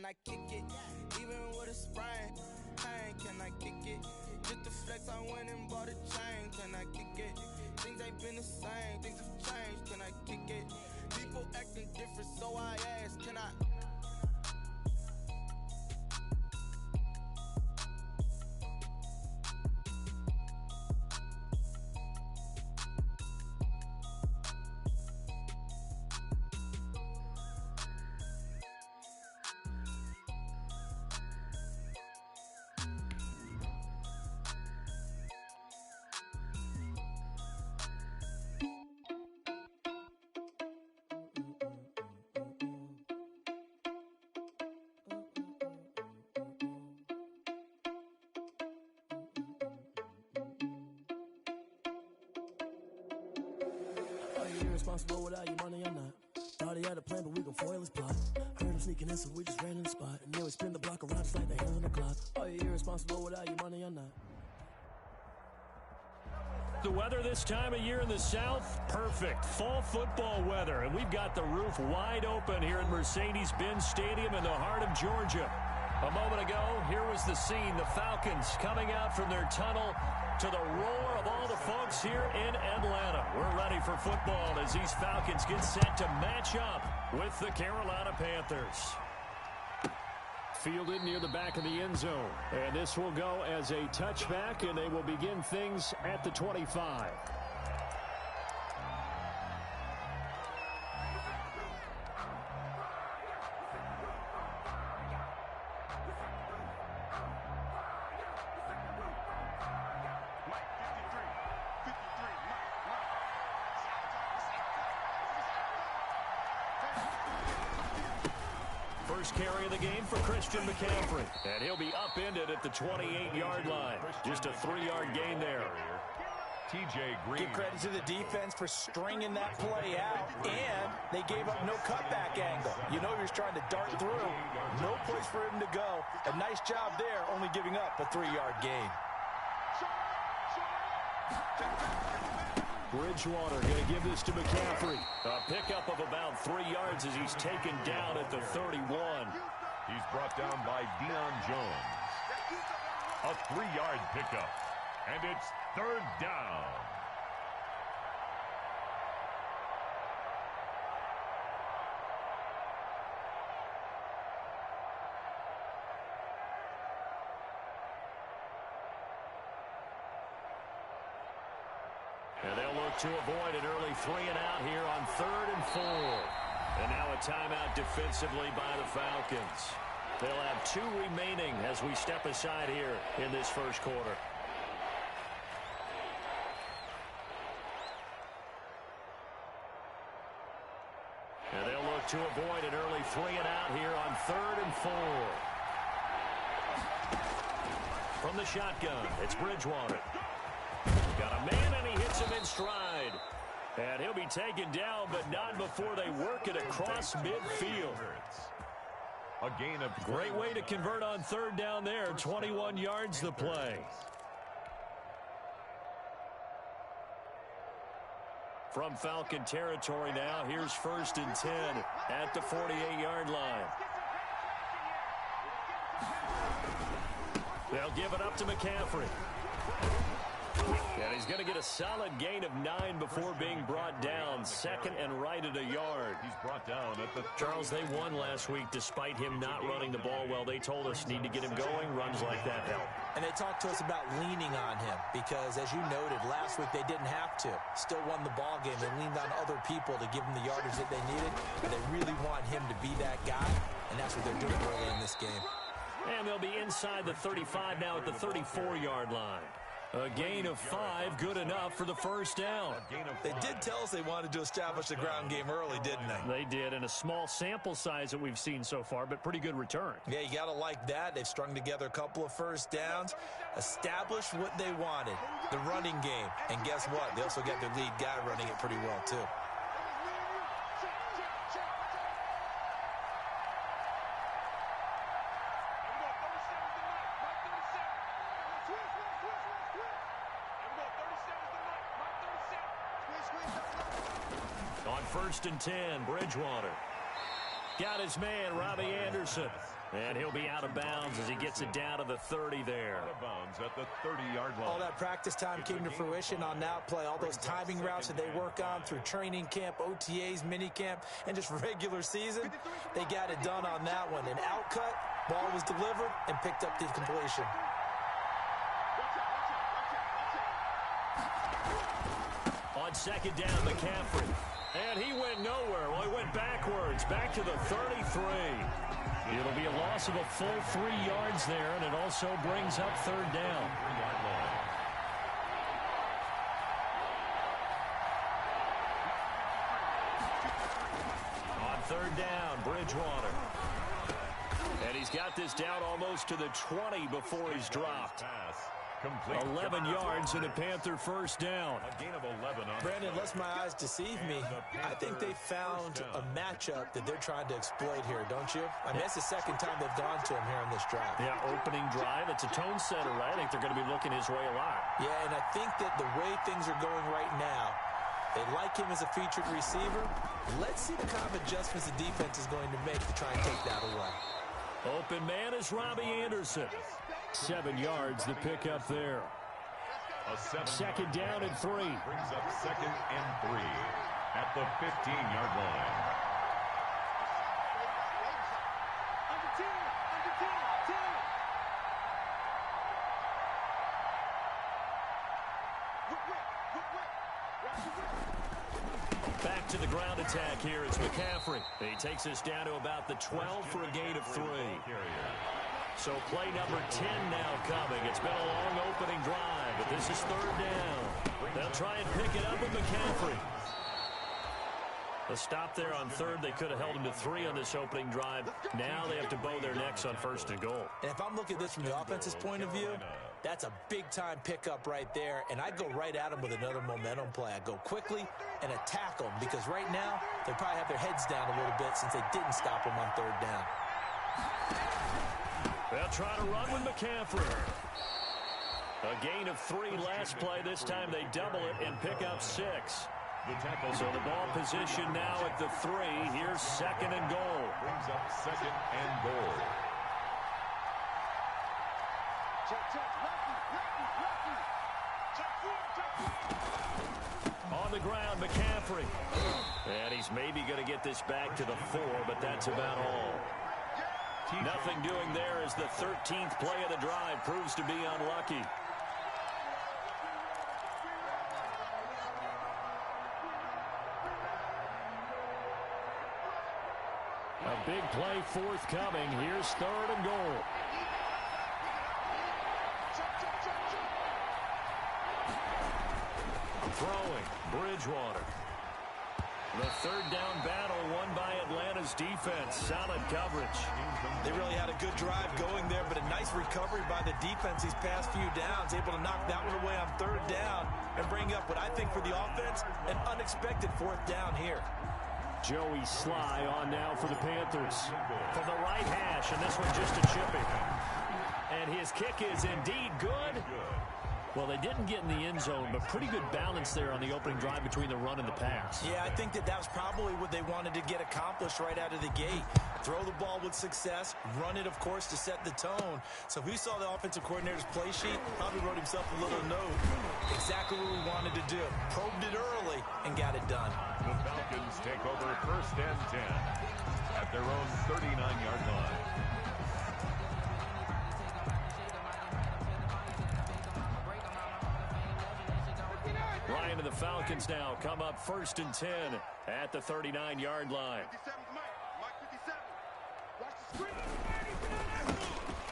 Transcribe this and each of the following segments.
can I kick it? Even with a sprain, pain, can I kick it? Just the flex, I went and bought a chain, can I kick it? Things ain't been the same, things have changed, can I kick it? People acting different, so I ask, can I? Irresponsible without your money or not. Thought he had a plan, but we gon' foil his plot. Heard him sneaking in, so we just ran in the spot. And then we spin the block around just like the hands on the clock. Are you irresponsible without your money or not? The weather this time of year in the South, perfect. Fall football weather. And we've got the roof wide open here at Mercedes-Benz Stadium in the heart of Georgia. A moment ago, here was the scene. The Falcons coming out from their tunnel to the roar of all the folks here in Atlanta. We're ready for football as these Falcons get set to match up with the Carolina Panthers. Fielded near the back of the end zone. And this will go as a touchback, and they will begin things at the 25. First carry of the game for Christian McCaffrey. And he'll be upended at the 28-yard line. Just a 3-yard gain there. TJ Green. Give credit to the defense for stringing that play out, and they gave up no cutback angle. You know you're trying to dart through. No place for him to go. A nice job there, only giving up a 3-yard gain. Bridgewater going to give this to McCaffrey. A pickup of about 3 yards as he's taken down at the 31. He's brought down by Deion Jones. A 3-yard pickup. And it's third down. And they'll look to avoid an early 3-and-out here on 3rd and 4. And now a timeout defensively by the Falcons. They'll have 2 remaining as we step aside here in this first quarter. And they'll look to avoid an early 3-and-out here on 3rd and 4. From the shotgun, it's Bridgewater. Got a man, and he hits him in stride. And he'll be taken down, but not before they work it across midfield. A gain of great way to convert on 3rd down there. 21 yards the play. From Falcon territory now, here's 1st and 10 at the 48-yard line. They'll give it up to McCaffrey. And he's going to get a solid gain of 9 before being brought down. 2nd and right at a yard. He's brought down at the Charles, they won last week despite him not running the ball well. They told us need to get him going. Runs like that help. And they talked to us about leaning on him because, as you noted, last week they didn't have to. Still won the ball game. They leaned on other people to give them the yardage that they needed. But they really want him to be that guy, and that's what they're doing early in this game. And they'll be inside the 35 now at the 34-yard line. A gain of 5, good enough for the first down. They did tell us they wanted to establish the ground game early, didn't they? They did, and a small sample size that we've seen so far, but pretty good return. Yeah, you got to like that. They've strung together a couple of first downs, established what they wanted, the running game. And guess what? They also got their lead guy running it pretty well, too. On 1st and 10, Bridgewater. Got his man, Robbie Anderson. And he'll be out of bounds as he gets it down to the 30 there. Out of bounds at the 30-yard line. All that practice time came to fruition on that play. All those timing routes that they work on through training camp, OTAs, minicamp, and just regular season, they got it done on that one. An outcut, ball was delivered, and picked up the completion. On second down, McCaffrey. And he went nowhere. Well, he went backwards, back to the 33. It'll be a loss of a full 3 yards there, and it also brings up third down. On third down, Bridgewater. And he's got this down almost to the 20 before he's dropped. 11 yards and a Panther first down. A gain of 11. Brandon, unless my eyes deceive me, I think they found a matchup that they're trying to exploit here, don't you? I mean, that's the second time they've gone to him here on this drive. Yeah, opening drive. It's a tone setter, right? I think they're going to be looking his way a lot. Yeah, and I think that the way things are going right now, they like him as a featured receiver. Let's see the kind of adjustments the defense is going to make to try and take that away. Open man is Robbie Anderson. 7 yards, the pickup there. Second down and 3. Brings up second and 3 at the 15-yard line. Back to the ground attack here. It's McCaffrey. He takes us down to about the 12 for a gain of 3. So play number 10 now coming. It's been a long opening drive, but this is third down. They'll try and pick it up with McCaffrey. A stop there on third. They could have held him to 3 on this opening drive. Now they have to bow their necks on first and goal. And if I'm looking at this from the offense's point of view, that's a big-time pickup right there, and I go right at them with another momentum play. I go quickly and attack them because right now they probably have their heads down a little bit since they didn't stop them on third down. They'll try to run with McCaffrey. A gain of 3 last play. This time they double it and pick up 6. So the ball position now at the 3. Here's second and goal. Brings up second and goal. On the ground, McCaffrey. And he's maybe going to get this back to the 4, but that's about all. Nothing doing there as the 13th play of the drive proves to be unlucky. A big play forthcoming. Here's third and goal. Throwing, Bridgewater. The third down battle won by Atlanta's defense. Solid coverage. They really had a good drive going there, but a nice recovery by the defense these past few downs. Able to knock that one away on third down and bring up what I think for the offense, an unexpected fourth down here. Joey Sly on now for the Panthers. From the right hash, and this one just a chipping. And his kick is indeed good. Well, they didn't get in the end zone, but pretty good balance there on the opening drive between the run and the pass. Yeah, I think that was probably what they wanted to get accomplished right out of the gate. Throw the ball with success, run it, of course, to set the tone. So who saw the offensive coordinator's play sheet probably wrote himself a little note. Exactly what we wanted to do. Probed it early and got it done. The Falcons take over first and 10 at their own 39-yard line. Ryan and the Falcons now come up first and 10 at the 39-yard line.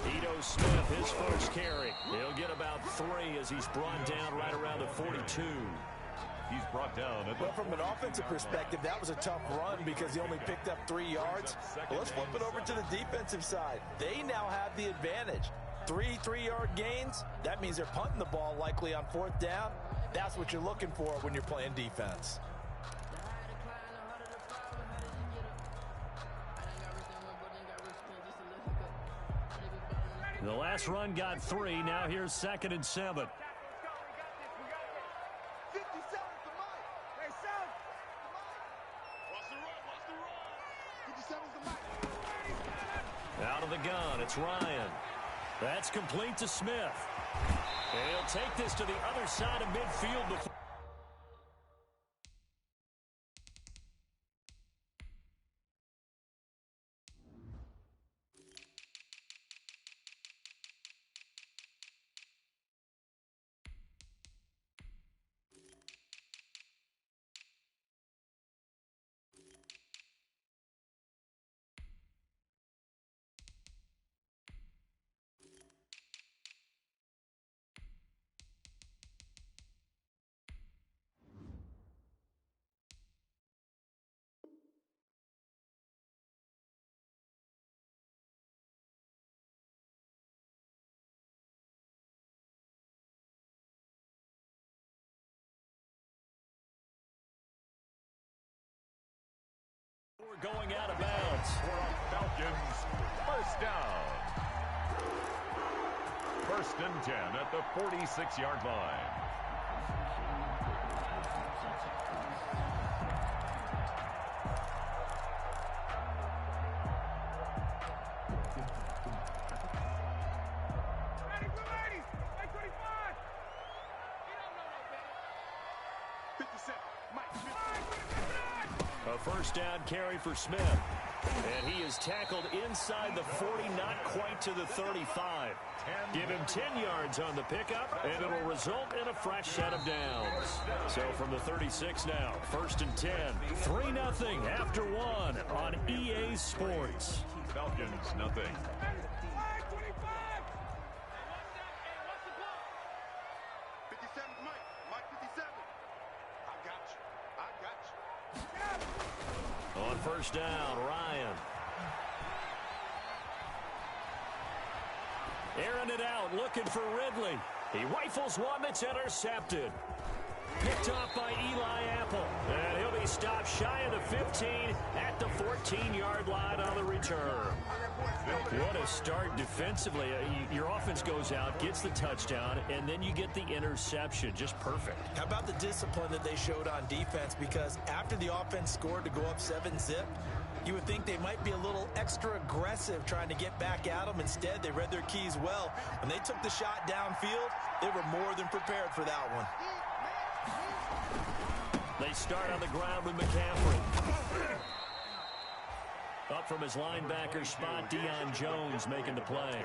Ito Smith, his first carry. He'll get about 3 as he's brought down right around the 42. He's brought down. Well, from an offensive perspective, that was a tough run because he only picked up 3 yards. Well, let's flip it over to the defensive side. They now have the advantage. 3 3-yard gains. That means they're punting the ball likely on fourth down. That's what you're looking for when you're playing defense. The last run got 3. Now here's second and 7. Out of the gun. It's Ryan. That's complete to Smith. And he'll take this to the other side of midfield before. We're going out of bounds. For Falcons, first down. First and 10 at the 46-yard line. A first down carry for Smith. And he is tackled inside the 40, not quite to the 35. Give him 10 yards on the pickup, and it'll result in a fresh set of downs. So from the 36 now, first and 10. 3-0 after one on EA Sports. Falcons, nothing. On first down, Ryan. Airing it out, looking for Ridley. He rifles one that's intercepted. Picked off by Eli Apple. And he'll be stopped shy of the 15 at the 14-yard line on the return. What a start defensively. Your offense goes out, gets the touchdown, and then you get the interception. Just perfect. How about the discipline that they showed on defense? Because after the offense scored to go up 7-zip, you would think they might be a little extra aggressive trying to get back at them. Instead, they read their keys well. When they took the shot downfield, they were more than prepared for that one. They start on the ground with McCaffrey. Up from his linebacker spot, Deion Jones making the play.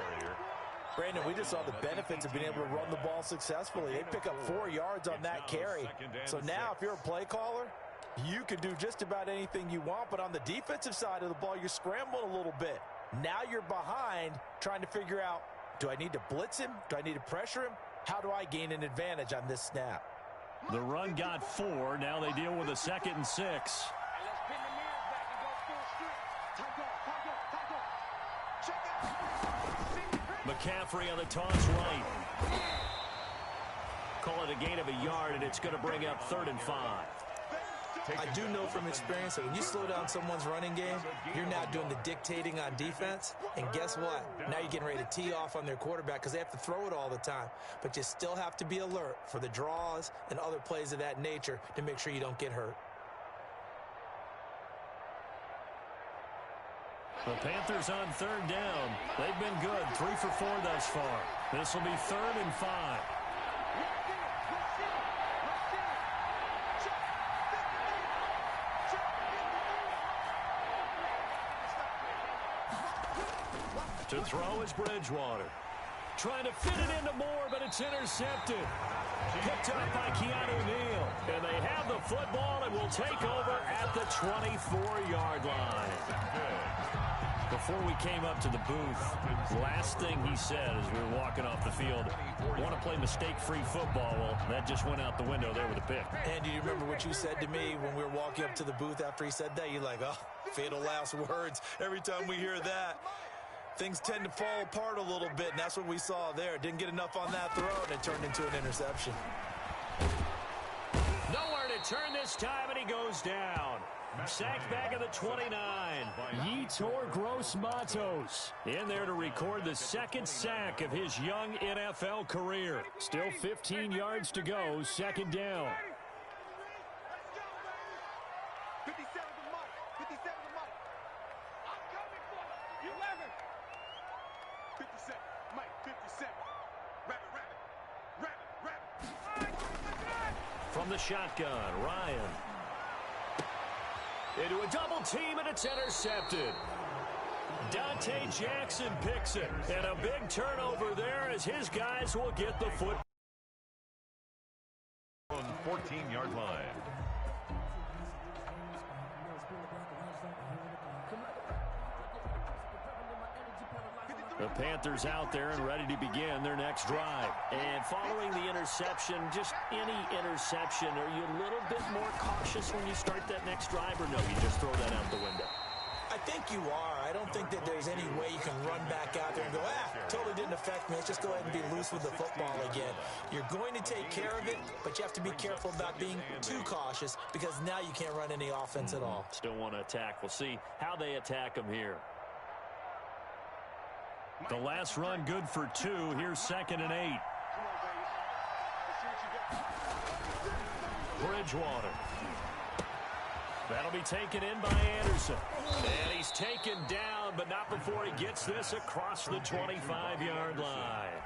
Brandon, we just saw the benefits of being able to run the ball successfully. They pick up 4 yards on that carry. So now if you're a play caller, you can do just about anything you want. But on the defensive side of the ball, you're scrambling a little bit. Now you're behind trying to figure out, do I need to blitz him? Do I need to pressure him? How do I gain an advantage on this snap? The run got 4. Now they deal with a 2nd and 6. McCaffrey on the toss right. Call it a gain of a yard, and it's going to bring up 3rd and 5. I do know from experience that when you slow down someone's running game, you're now doing the dictating on defense. And guess what? Now you're getting ready to tee off on their quarterback because they have to throw it all the time. But you still have to be alert for the draws and other plays of that nature to make sure you don't get hurt. The Panthers on 3rd down. They've been good, 3 for 4 thus far. This will be 3rd and 5. To throw is Bridgewater. Trying to fit it into Moore, but it's intercepted. Picked up by Keanu Neal. And they have the football and will take over at the 24-yard line. Before we came up to the booth, last thing he said as we were walking off the field, want to play mistake-free football. Well, that just went out the window there with a pick. And do you remember what you said to me when we were walking up to the booth after he said that? You're like, oh, fatal last words. Every time we hear that, things tend to fall apart a little bit, and that's what we saw there. Didn't get enough on that throw, and it turned into an interception. Nowhere to turn this time, and he goes down. Sacked back at the 29. Yetur Gross-Matos in there to record the 2nd sack of his young NFL career. Still 15 yards to go, 2nd down. From the shotgun, Ryan. Into a double team, and it's intercepted. Dante Jackson picks it. And a big turnover there as his guys will get the foot. On 14-yard line. The Panthers out there and ready to begin their next drive. And following the interception, just any interception, are you a little bit more cautious when you start that next drive, or no, you just throw that out the window? I think you are. I don't think that there's any way you can run back out there and go, totally didn't affect me. Let's just go ahead and be loose with the football again. You're going to take care of it, but you have to be careful about being too cautious because now you can't run any offense at all. Still want to attack. We'll see how they attack them here. The last run good for 2. Here's 2nd and 8. Bridgewater. That'll be taken in by Anderson. And he's taken down, but not before he gets this across the 25-yard line.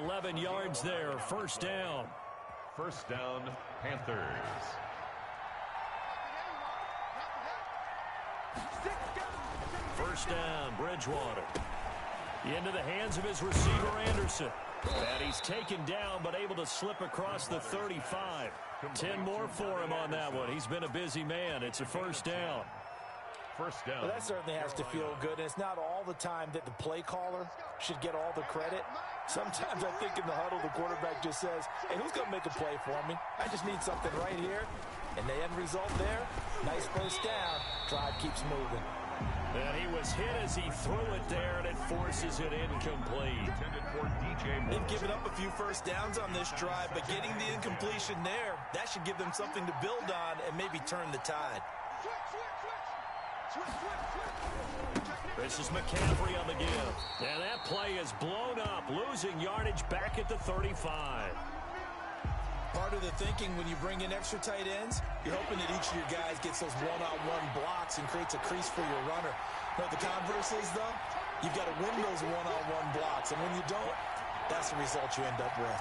11 yards there, first down. First down, Panthers. First down, Bridgewater. Into the hands of his receiver, Anderson. And he's taken down, but able to slip across the 35. 10 more for him on that one. He's been a busy man. It's a first down. First down. Well, that certainly has to feel good. And it's not all the time that the play caller should get all the credit. Sometimes I think in the huddle, the quarterback just says, hey, who's going to make a play for me? I just need something right here. And the end result there, nice first down. Drive keeps moving. And he was hit as he threw it there, and it forces it incomplete. They've given up a few first downs on this drive, but getting the incompletion there, that should give them something to build on and maybe turn the tide. This is McCaffrey on the give. And that play is blown up, losing yardage back at the 35. Part of the thinking when you bring in extra tight ends, you're hoping that each of your guys gets those one-on-one blocks and creates a crease for your runner. But the converse is, though, you've got to win those one-on-one blocks. And when you don't, that's the result you end up with.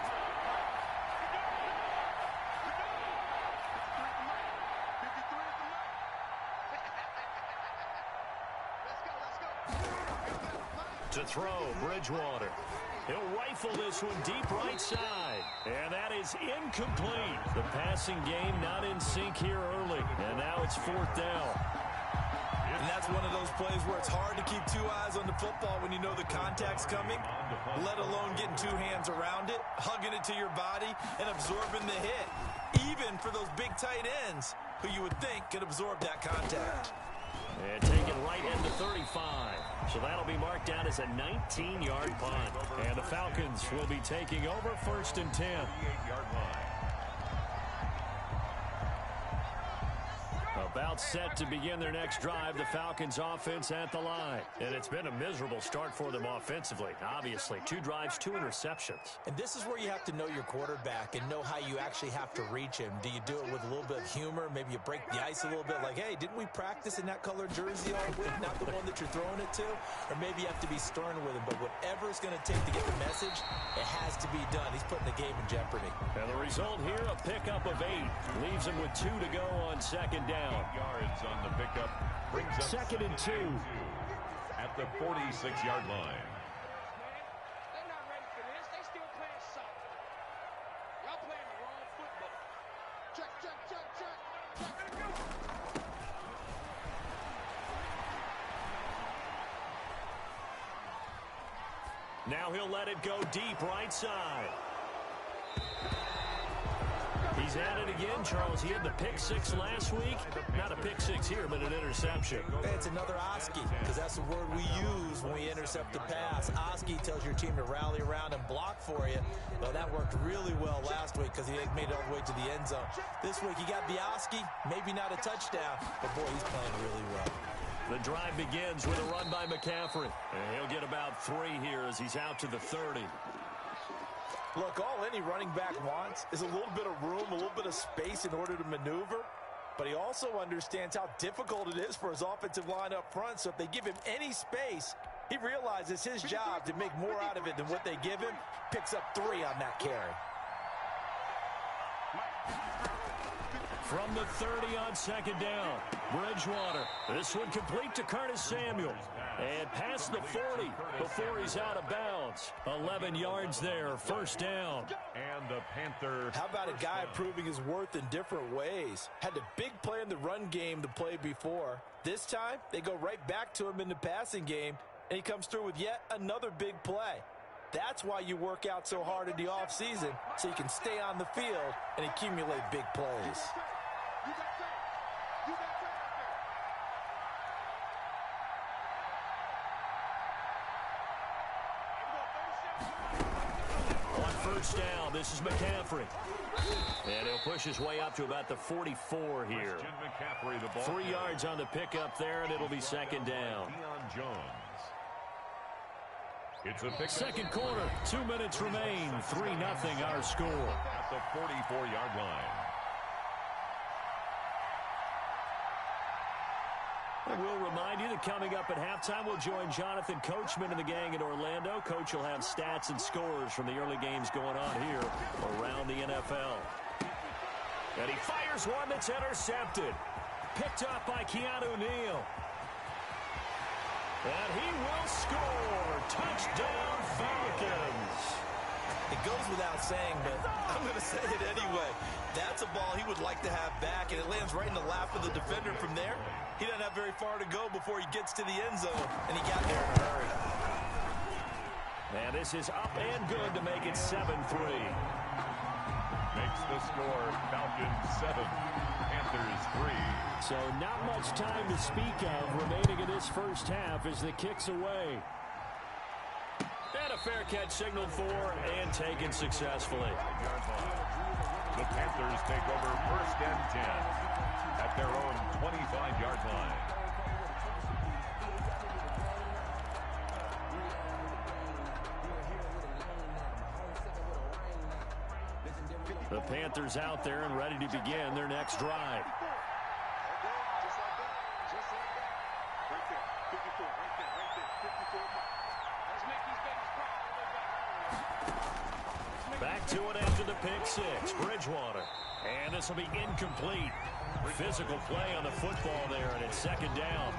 To throw, Bridgewater. He'll rifle this one deep right side. And that is incomplete. The passing game not in sync here early. And now it's 4th down. And that's one of those plays where it's hard to keep 2 eyes on the football when you know the contact's coming, let alone getting 2 hands around it, hugging it to your body, and absorbing the hit. Even for those big tight ends who you would think could absorb that contact. And taken right into 35. So that'll be marked down as a 19-yard punt. And the Falcons will be taking over 1st and 10. 38-yard line. About set to begin their next drive, the Falcons offense at the line. And it's been a miserable start for them offensively. Obviously, 2 drives, 2 interceptions. And this is where you have to know your quarterback and know how you actually have to reach him. Do you do it with a little bit of humor? Maybe you break the ice a little bit like, hey, didn't we practice in that colored jersey all week, not the one that you're throwing it to? Or maybe you have to be stern with him. But whatever it's going to take to get the message, it has to be done. He's putting the game in jeopardy. And the result here, a pickup of 8. Leaves him with 2 to go on 2nd down. 8 yards on the pickup. Brings up 2nd and 2. At the 46-yard line. They're not ready for this. They still playing soccer. Y'all playing the wrong football. Check, check, check, check. Now he'll let it go deep right side. He's at it again, Charles. He had the pick 6 last week. Not a pick 6 here, but an interception. It's another Oski, because that's the word we use when we intercept the pass. Oski tells your team to rally around and block for you. Well, that worked really well last week because he made it all the way to the end zone. This week, he got the Oski, maybe not a touchdown, but boy, he's playing really well. The drive begins with a run by McCaffrey. And he'll get about 3 here as he's out to the 30. Look, all any running back wants is a little bit of room, a little bit of space in order to maneuver. But he also understands how difficult it is for his offensive line up front. So if they give him any space, he realizes his job to make more out of it than what they give him. Picks up 3 on that carry. from the 30 on second down. Bridgewater. This one complete to Curtis Samuel. And past the 40 before he's out of bounds. 11 yards there, first down. And the Panther. How about a guy proving his worth in different ways? Had a big play in the run game to play before. This time, they go right back to him in the passing game, and he comes through with yet another big play. That's why you work out so hard in the offseason, so you can stay on the field and accumulate big plays. On first down, this is McCaffrey. And he'll push his way up to about the 44 here. McCaffrey, the ball 3 yards on the pickup there, and it'll be second down. Deion Jones. It's a pick. Second quarter, 2 minutes remain. 3-0 our score. At the 44-yard line. And we'll remind you that coming up at halftime, we'll join Jonathan Coachman and the gang in Orlando. Coach will have stats and scores from the early games going on here around the NFL. And he fires one that's intercepted. Picked up by Keanu Neal. And he will score. Touchdown, Falcons. It goes without saying, but I'm going to say it anyway. That's a ball he would like to have back, and it lands right in the lap of the defender from there. He doesn't have very far to go before he gets to the end zone, and he got there in a hurry. And this is up and good to make it 7-3. Makes the score Falcons 7, Panthers 3. So not much time to speak of remaining in this first half as the kick's away. And a fair catch signaled for and taken successfully. The Panthers take over first and 10 at their own 25-yard line. The Panthers out there and ready to begin their next drive. Back to it after the pick six. Bridgewater. And this will be incomplete. Physical play on the football there, and it's second down.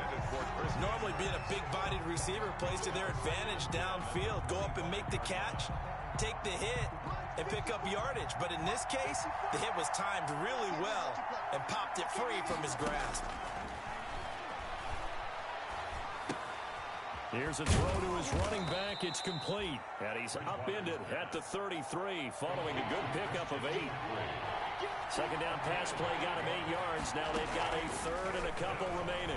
Normally being a big-bodied receiver plays to their advantage downfield. Go up and make the catch, take the hit, and pick up yardage. But in this case, the hit was timed really well and popped it free from his grasp. Here's a throw to his running back. It's complete. And he's upended at the 33 following a good pickup of 8. Second down pass play got him 8 yards. Now they've got a third and a couple remaining.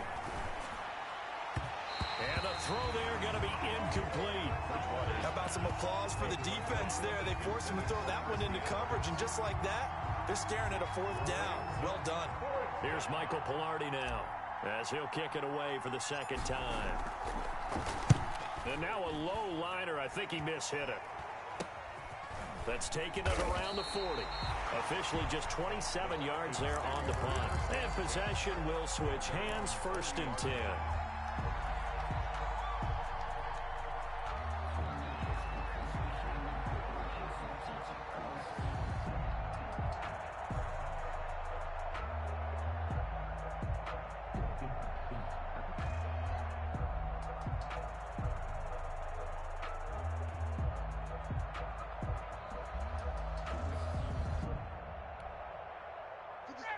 And the throw there going to be incomplete. How about some applause for the defense there? They forced him to throw that one into coverage, and just like that, they're staring at a fourth down. Well done. Here's Michael Pilardi now as he'll kick it away for the second time. And now a low liner. I think he mishit it. That's taken it around the 40. Officially just 27 yards there on the punt. And possession will switch hands, first and 10.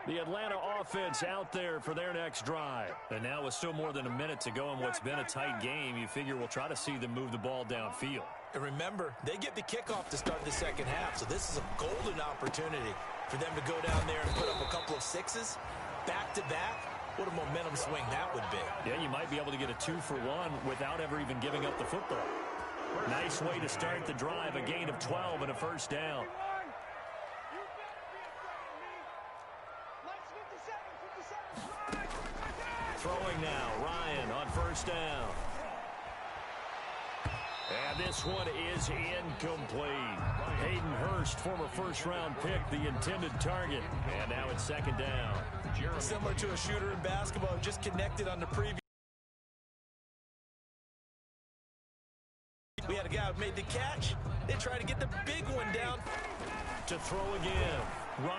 The Atlanta offense out there for their next drive. And now with still more than a minute to go in what's been a tight game, you figure we'll try to see them move the ball downfield. And remember, they get the kickoff to start the second half, so this is a golden opportunity for them to go down there and put up a couple of sixes back-to-back. What a momentum swing that would be. Yeah, you might be able to get a 2-for-1 without ever even giving up the football. Nice way to start the drive, a gain of 12 and a first down. Throwing now, Ryan on first down. And this one is incomplete. Hayden Hurst, former first-round pick, the intended target. And now it's second down. Similar to a shooter in basketball, just connected on the previous. We had a guy who made the catch. They tried to get the big one down. To throw again.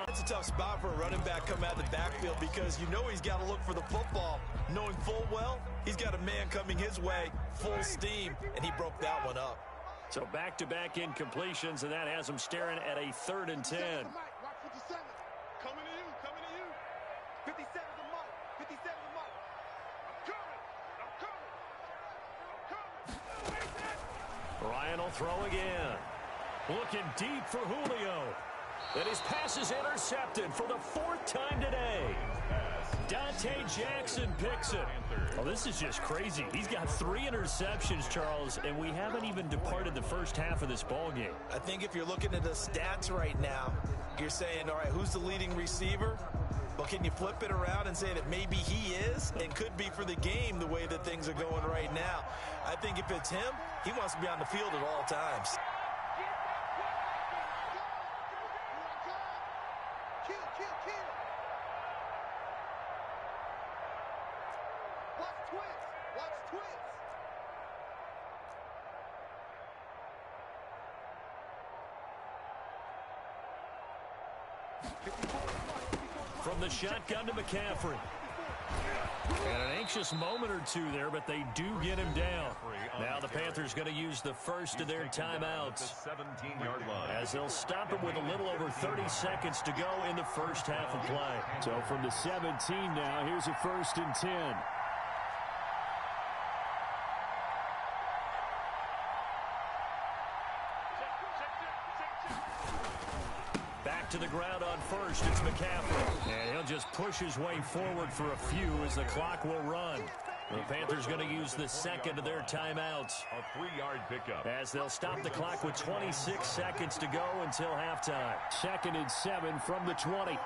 It's a tough spot for a running back coming out of the backfield because you know he's got to look for the football, knowing full well he's got a man coming his way, full steam, and he broke that one up. So back-to-back incompletions, and that has him staring at a 3rd and 10. Coming to you, coming to you. 57 the mark, 57 the mark. I'm coming. Ryan will throw again. Looking deep for Julio. And his pass is intercepted for the 4th time today. Dante Jackson picks it. Oh, this is just crazy. He's got 3 interceptions, Charles, and we haven't even departed the first half of this ball game. I think if you're looking at the stats right now, you're saying, all right, who's the leading receiver? Well, can you flip it around and say that maybe he is and could be for the game the way that things are going right now? I think if it's him, he wants to be on the field at all times. From the shotgun to McCaffrey. And an anxious moment or two there, but they do get him down. Now the Panthers going to use the first of their timeouts, 17-yard line, as they'll stop it with a little over 30 seconds to go in the first half of play. So from the 17 now, here's a 1st and 10. Back to the ground on first, it's McCaffrey. And he'll just push his way forward for a few as the clock will run. The Panthers going to use the second of their timeouts. a 3-yard pickup. As they'll stop the clock with 26 seconds to go until halftime. 2nd and 7 from the 20.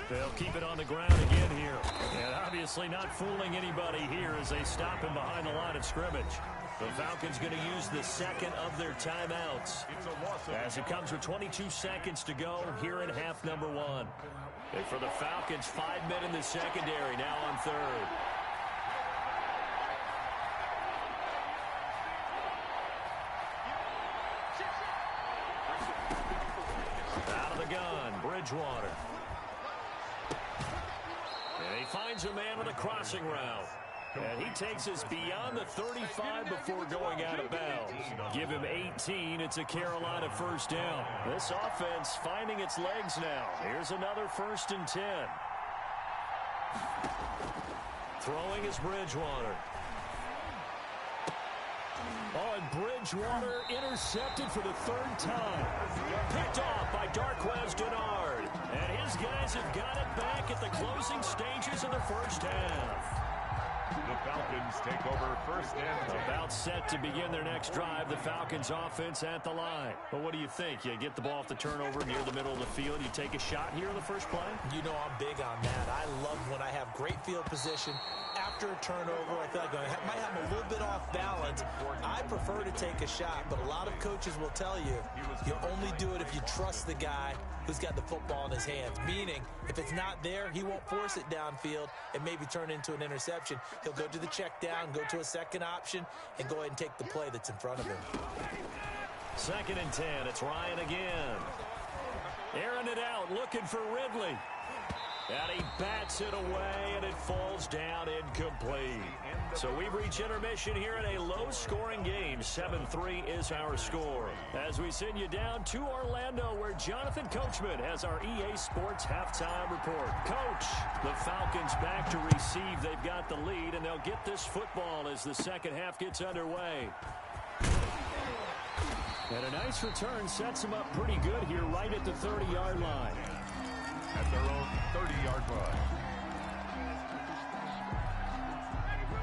They'll keep it on the ground again here. And obviously not fooling anybody here as they stop him behind the line of scrimmage. The Falcons going to use the second of their timeouts as it comes with 22 seconds to go here in half number 1. And for the Falcons, 5 men in the secondary now on 3rd. Out of the gun, Bridgewater. And he finds a man on the crossing route. And he takes us beyond the 35 before going out of bounds. Give him 18. It's a Carolina 1st down. This offense finding its legs now. Here's another 1st and 10. Throwing is Bridgewater. Oh, and Bridgewater intercepted for the 3rd time. Picked off by Darqueze Dennard. And his guys have got it back at the closing stages of the first half. The Falcons take over 1st and 10. About set to begin their next drive. The Falcons offense at the line. But what do you think? You get the ball off the turnover near the middle of the field. You take a shot here in the first play? You know I'm big on that. I love when I have great field position. After a turnover, I feel like I might have a little bit off balance. I prefer to take a shot, but a lot of coaches will tell you, you only do it if you trust the guy who's got the football in his hands. Meaning, if it's not there, he won't force it downfield and maybe turn into an interception. He'll go to the check down, go to a second option, and go ahead and take the play that's in front of him. 2nd and 10. It's Ryan again. Airing it out, looking for Ridley. And he bats it away, and it falls down incomplete. So we reach intermission here in a low-scoring game. 7-3 is our score. As we send you down to Orlando, where Jonathan Coachman has our EA Sports halftime report. Coach, the Falcons back to receive. They've got the lead, and they'll get this football as the second half gets underway. And a nice return sets them up pretty good here right at the 30-yard line. At their own 30-yard line.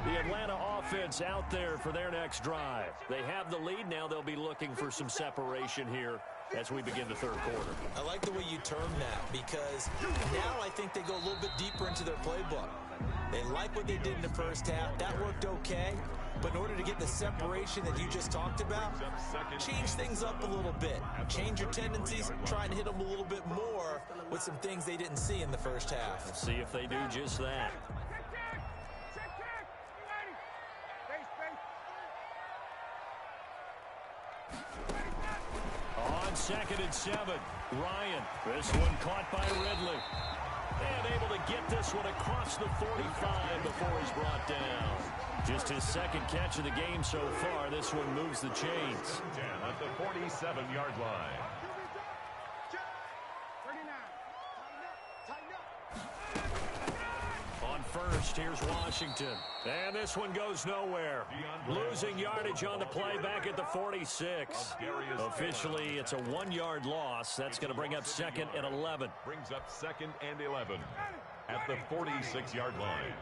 The Atlanta offense out there for their next drive. They have the lead. Now they'll be looking for some separation here as we begin the third quarter. I like the way you term that, because now I think they go a little bit deeper into their playbook. They like what they did in the first half. That worked okay. But in order to get the separation that you just talked about, change things up a little bit. Change your tendencies, try and hit them a little bit more with some things they didn't see in the first half. Let's see if they do just that. On 2nd and 7, Ryan. This one caught by Ridley. And able to get this one across the 45 before he's brought down. Just his second catch of the game so far. This one moves the chains. 10 at the 47-yard line. On first, here's Washington. And this one goes nowhere. Losing yardage on the play back at the 46. Officially, it's a 1-yard loss. That's going to bring up 2nd and 11. Brings up 2nd and 11 at the 46-yard line.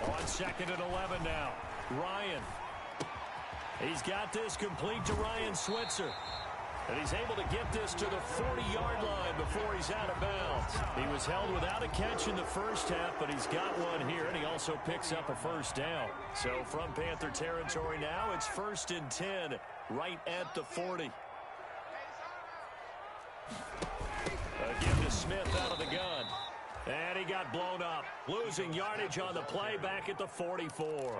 On 2nd and 11 now. Ryan. He's got this complete to Ryan Switzer. And he's able to get this to the 40-yard line before he's out of bounds. He was held without a catch in the first half, but he's got one here, and he also picks up a first down. So from Panther territory now, it's 1st and 10 right at the 40. Again to Smith out of the gun. And he got blown up. Losing yardage on the play back at the 44.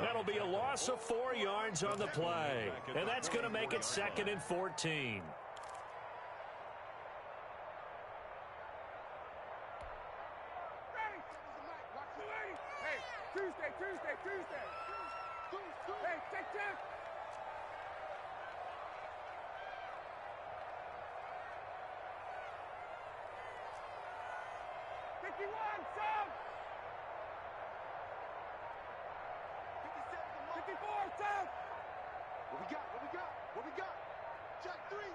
That'll be a loss of 4 yards on the play. And that's going to make it 2nd and 14. Hey, Tuesday. Hey, check. 51, Sam! 54, Sam! What we got? Check three!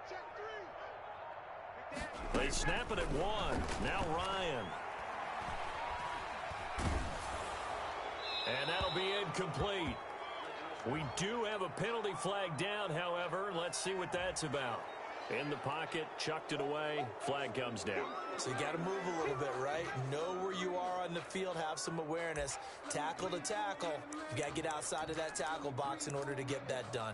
They snap it at 1. Now Ryan. And that'll be incomplete. We do have a penalty flag down, however. Let's see what that's about. In the pocket, chucked it away, flag comes down. So you got to move a little bit, right? Know where you are on the field, have some awareness. Tackle to tackle. You got to get outside of that tackle box in order to get that done.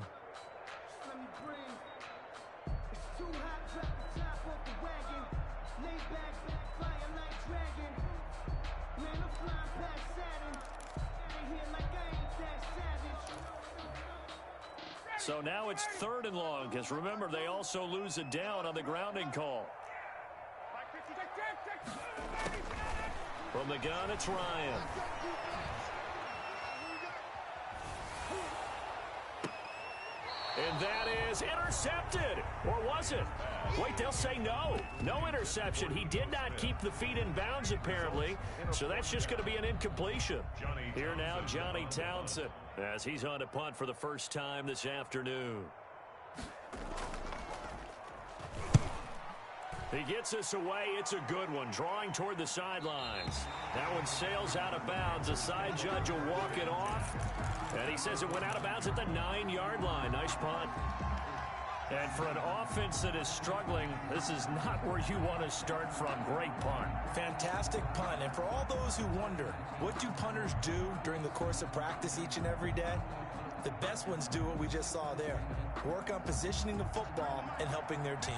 So now it's 3rd and long, because remember, they also lose it down on the grounding call. From the gun, it's Ryan. And that is intercepted. Or was it? Wait, they'll say no. No interception. He did not keep the feet in bounds, apparently. So that's just going to be an incompletion. Here now, Johnny Townsend, as he's on to punt for the first time this afternoon. He gets us away. It's a good one. Drawing toward the sidelines. That one sails out of bounds. The side judge will walk it off. And he says it went out of bounds at the 9-yard line. Nice punt. And for an offense that is struggling, this is not where you want to start from. Great punt. Fantastic punt. And for all those who wonder, what do punters do during the course of practice each and every day? The best ones do what we just saw there. Work on positioning the football and helping their team.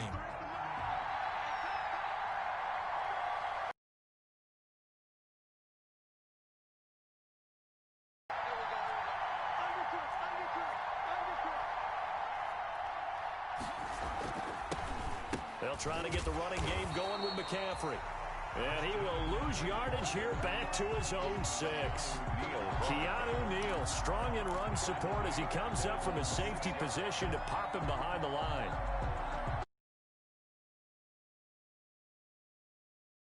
They'll try to get the running game going with McCaffrey. And he will lose yardage here back to his own 6. Keanu Neal, strong in run support as he comes up from his safety position to pop him behind the line.